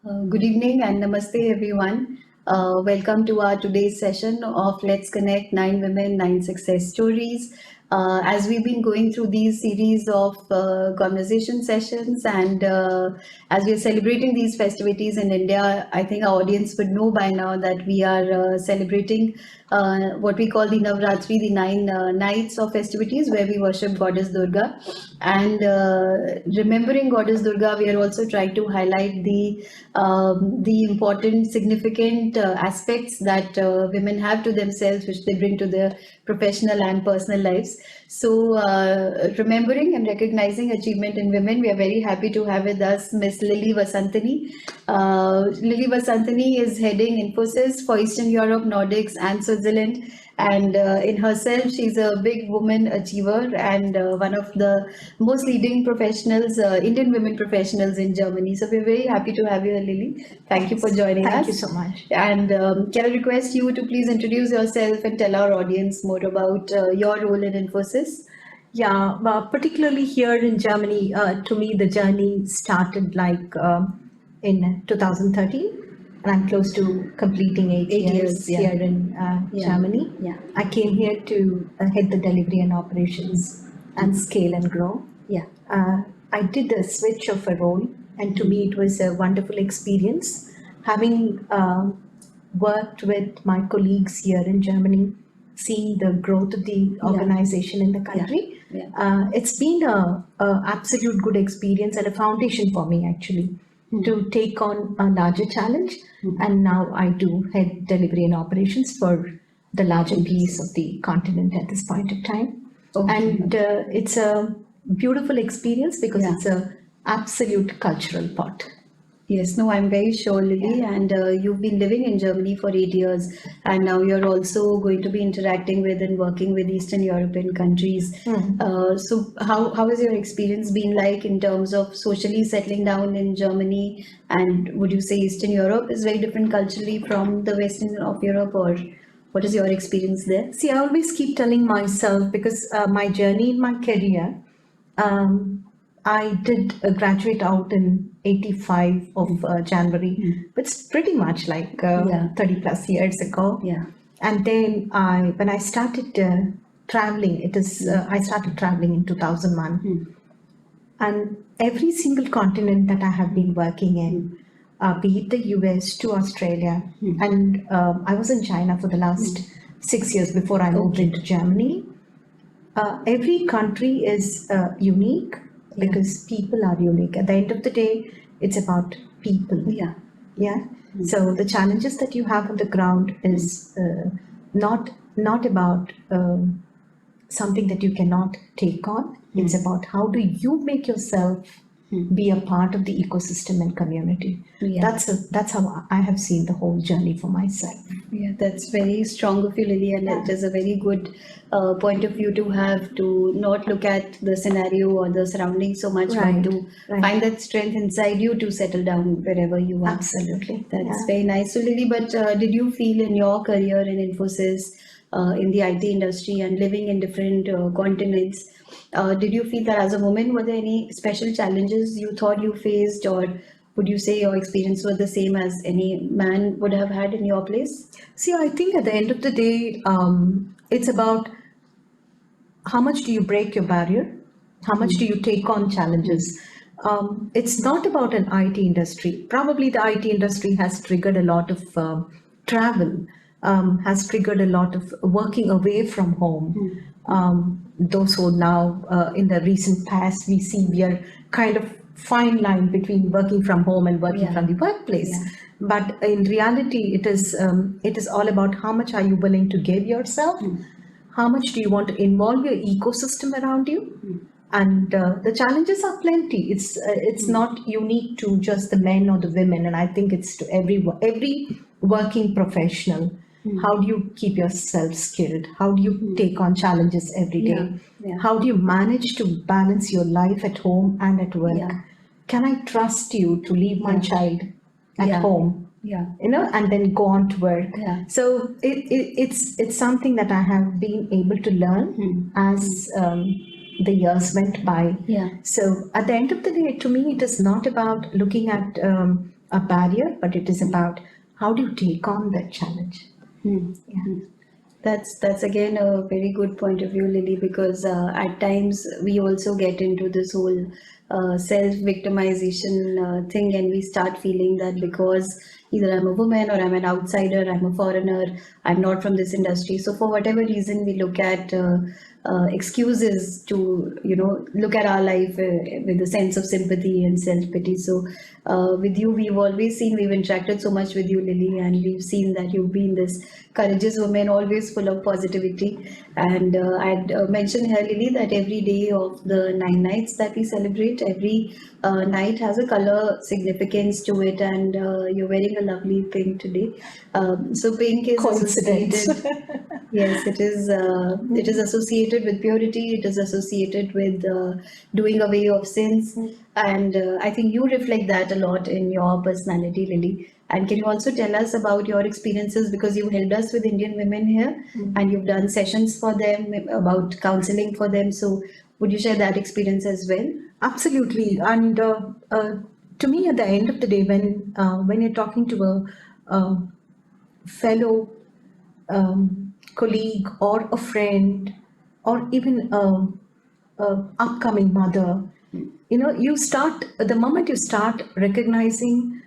Good evening and namaste, everyone. Welcome to our today's session of Let's Connect 9 Women, 9 Success Stories. As we've been going through these series of conversation sessions and as we're celebrating these festivities in India, I think our audience would know by now that we are celebrating what we call the Navratri, the 9 nights of festivities where we worship Goddess Durga. And remembering Goddess Durga, we are also trying to highlight the important, significant aspects that women have to themselves, which they bring to their professional and personal lives. So, remembering and recognizing achievement in women, we are very happy to have with us Miss Lily Vasantani. Lily Vasantani is heading Infosys for Eastern Europe, Nordics, and Switzerland. And in herself, she's a big woman achiever and one of the most leading professionals, Indian women professionals in Germany. So we're very happy to have you, Lily. Thank you for joining Thank you us. so much. And can I request you to please introduce yourself and tell our audience more about your role in Infosys? Yeah, particularly here in Germany, to me, the journey started in 2013, and I'm close to completing 8 years Yeah. here in Yeah. Germany. Yeah. I came here to head the delivery and operations and scale and grow. Yeah. I did a switch of a role, and to me, it was a wonderful experience. Having worked with my colleagues here in Germany, seeing the growth of the organization in the country, Yeah. it's been a absolute good experience and a foundation for me actually to take on a larger challenge. And now I do head delivery and operations for the larger piece of the continent at this point of time. Okay. And it's a beautiful experience because Yeah. it's a absolute cultural pot. Yes, no, I'm very sure, Lily. Yeah. And you've been living in Germany for 8 years, and now you're also going to be interacting with and working with Eastern European countries. So, how has your experience been like in terms of socially settling down in Germany? And would you say Eastern Europe is very different culturally from the Western of Europe, or what is your experience there? See, I always keep telling myself because my journey in my career, um, I did graduate out in 85 of January, but it's pretty much like Yeah. 30 plus years ago. Yeah. And then when I started traveling, I started traveling in 2001. And every single continent that I have been working in, be it the US to Australia, and I was in China for the last 6 years before I moved Okay. into Germany. Every country is unique because people are unique. At the end of the day, it's about people. Yeah. Yeah. So the challenges that you have on the ground is not about something that you cannot take on. It's about how do you make yourself be a part of the ecosystem and community. Yeah. That's how I have seen the whole journey for myself. Yeah, that's very strong of you, Lily, and it is a very good point of view to have to not look at the scenario or the surroundings so much, Right, but to right. find that strength inside you to settle down wherever you are. Absolutely. That's Yeah. very nice. So, Lily, but did you feel in your career in Infosys, in the IT industry, and living in different continents, did you feel that as a woman, were there any special challenges you thought you faced, or would you say your experience was the same as any man would have had in your place? See, I think at the end of the day, it's about how much do you break your barrier? How much do you take on challenges? It's not about an IT industry. Probably the IT industry has triggered a lot of travel, has triggered a lot of working away from home. Those who now, in the recent past, we see we are kind of fine line between working from home and working Yeah. from the workplace. Yeah. But in reality, it is all about how much are you willing to give yourself, how much do you want to involve your ecosystem around you, and the challenges are plenty. It's not unique to just the men or the women, and I think it's to every working professional. How do you keep yourself skilled? How do you take on challenges every day? Yeah, yeah. How do you manage to balance your life at home and at work? Yeah. Can I trust you to leave my Yeah. child at Yeah. home, Yeah. and then go on to work? Yeah. So it's something that I have been able to learn as the years went by. Yeah. So at the end of the day, to me, it is not about looking at a barrier, but it is about how do you take on that challenge. Yeah. That's again a very good point of view, Lily, because at times we also get into this whole self-victimization thing, and we start feeling that because either I'm a woman or I'm an outsider, I'm a foreigner, I'm not from this industry. So for whatever reason, we look at excuses to look at our life with a sense of sympathy and self-pity. So with you, we've interacted so much with you, Lily, and we've seen that you've been this courageous woman, always full of positivity. And I'd mentioned here, Lily, that every day of the 9 nights that we celebrate, every night has a color significance to it, and you're wearing a lovely pink today. So pink is Coincidence. associated. Yes, it is. It is associated with purity. It is associated with doing away of sins, and I think you reflect that a lot in your personality, Lily. And can you also tell us about your experiences, because you helped us with Indian women here, and you've done sessions for them about counseling for them. So would you share that experience as well? Absolutely. And to me, at the end of the day, when you're talking to a fellow colleague or a friend or even a upcoming mother, you start the moment you start recognizing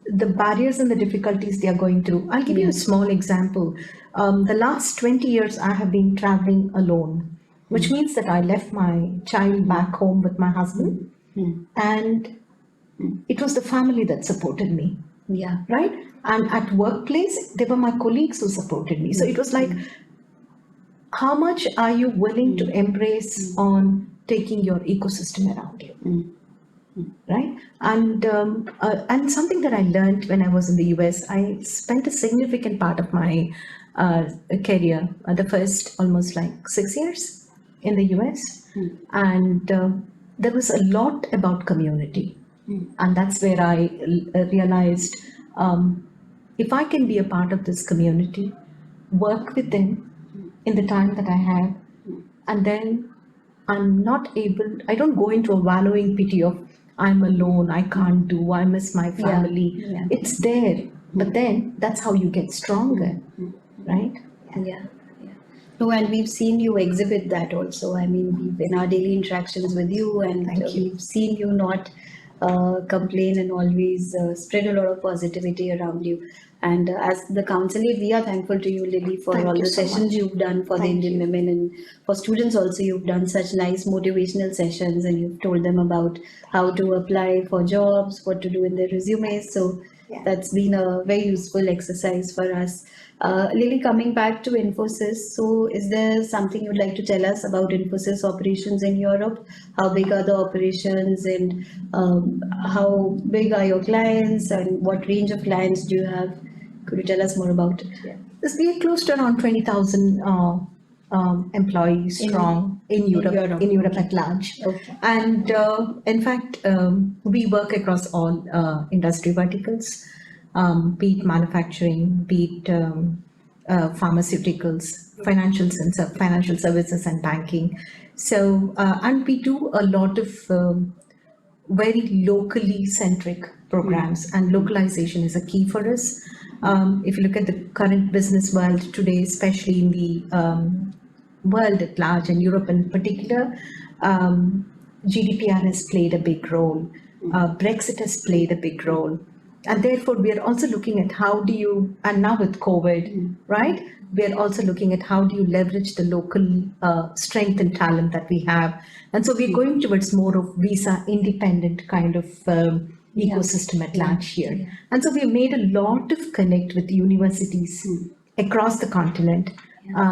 the barriers and the difficulties they are going through. I'll give you a small example. The last 20 years, I have been traveling alone, which means that I left my child back home with my husband, and it was the family that supported me, Yeah. right? And at workplace, they were my colleagues who supported me. So it was like, how much are you willing to embrace on taking your ecosystem around you? Right? And something that I learned when I was in the US, I spent a significant part of my career, the first almost like 6 years in the US, and there was a lot about community, and that's where I realized if I can be a part of this community, work with them in the time that I have, and then I don't go into a wallowing pity of I'm alone, I can't do, I miss my family. Yeah. It's there, but then that's how you get stronger, right? Yeah, yeah. No, and we've seen you exhibit that also. I mean, we've in our daily interactions with you, and Thank you. we've seen you not complain and always spread a lot of positivity around you. And as the counselor, we are thankful to you, Lily, for Thank all you the so sessions much. you've done for the Thank Indian you. women, and for students also. You've done such nice motivational sessions, and you've told them about how to apply for jobs, what to do in their resumes. So Yeah. that's been a very useful exercise for us. Lily, coming back to Infosys, so is there something you'd like to tell us about Infosys operations in Europe? How big are the operations, and how big are your clients, and what range of clients do you have? Could you tell us more about it? Yeah. We are close to around 20,000 employees In- strong in Europe, okay. at large. Okay. And in fact, we work across all industry verticals, be it manufacturing, be it pharmaceuticals, financial services, and banking. So, and we do a lot of very locally centric programs, and localization is a key for us. If you look at the current business world today, especially in the world at large and Europe in particular, GDPR has played a big role. Brexit has played a big role. And therefore, we are also looking at how do you, and now with COVID, right? We are also looking at how do you leverage the local strength and talent that we have. And so we're going towards more of visa independent kind of ecosystem at large here. And so we've made a lot of connect with universities across the continent,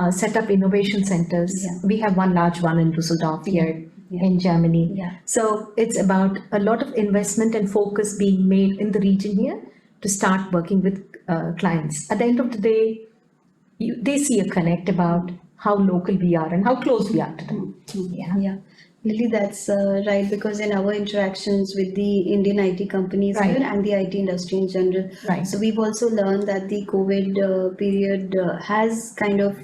set up innovation centers. Yeah. We have one large one in Düsseldorf here in Germany. Yeah. So it's about a lot of investment and focus being made in the region here to start working with clients. At the end of the day, they see a connect about how local we are and how close we are to them. Yeah. Yeah, Lily, that's right, because in our interactions with the Indian IT companies Right. here and the IT industry in general, Right. so we've also learned that the COVID period has kind of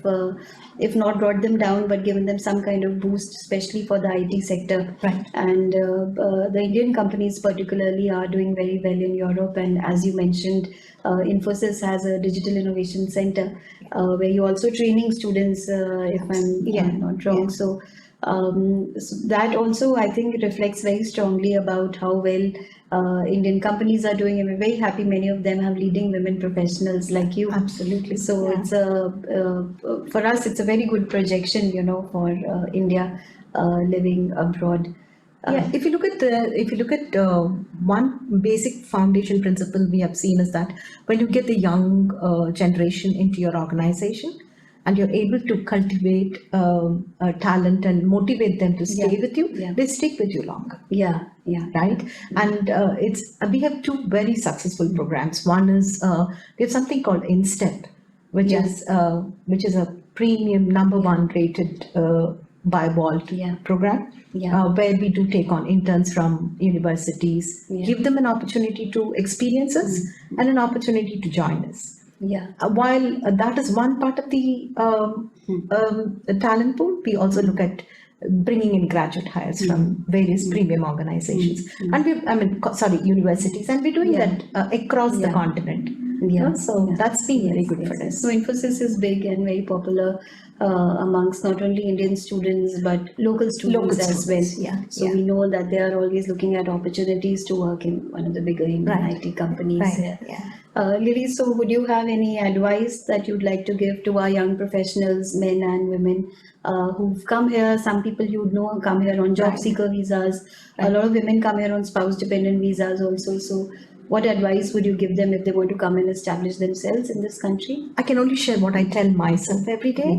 if not brought them down, but given them some kind of boost, especially for the IT sector. Right. And the Indian companies particularly are doing very well in Europe. And as you mentioned, Infosys has a digital innovation center where you're also training students, if I'm Yeah, not wrong. yeah. So that also, I think, reflects very strongly about how well Indian companies are doing. And we're very happy many of them have leading women professionals like you. Absolutely. So Yeah. it's for us, it's a very good projection, for India living abroad. Yeah, if you look at one basic foundation principle we have seen is that when you get the young generation into your organization and you're able to cultivate talent and motivate them to stay Yeah, with you, yeah. they stick with you longer. Yeah, yeah. Right, and we have two very successful programs. One is we have something called InStep, which Yeah. is a premium number one rated by Vault Yeah. program, Yeah. where we do take on interns from universities, Yeah. give them an opportunity to experience us and an opportunity to join us. Yeah. While that is one part of the talent pool, we also look at bringing in graduate hires from various premium organizations, and universities, and we're doing Yeah. that across the Yeah. continent. Yeah. So Yeah. that's been very Yes, good yes, for yes. us. So Infosys is big and very popular amongst not only Indian students but local students as well. Yeah, So yeah. we know that they are always looking at opportunities to work in one of the bigger Indian Right. IT companies. Right, yeah. Lily, so would you have any advice that you'd like to give to our young professionals, men and women, who've come here? Some people come here on job Right. seeker visas. A Right. lot of women come here on spouse dependent visas also. So what advice would you give them if they want to come and establish themselves in this country? I can only share what I tell myself every day.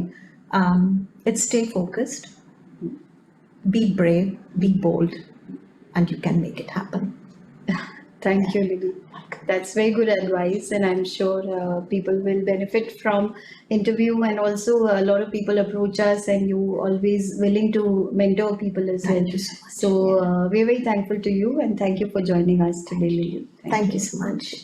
It's stay focused, be brave, be bold, and you can make it happen. Thank you, Lily. That's very good advice, and I'm sure people will benefit from interview. And also, a lot of people approach us, and you always willing to mentor people as well. Thank you so much. So we're very thankful to you, and thank you for joining us today, Lily. Thank you so much.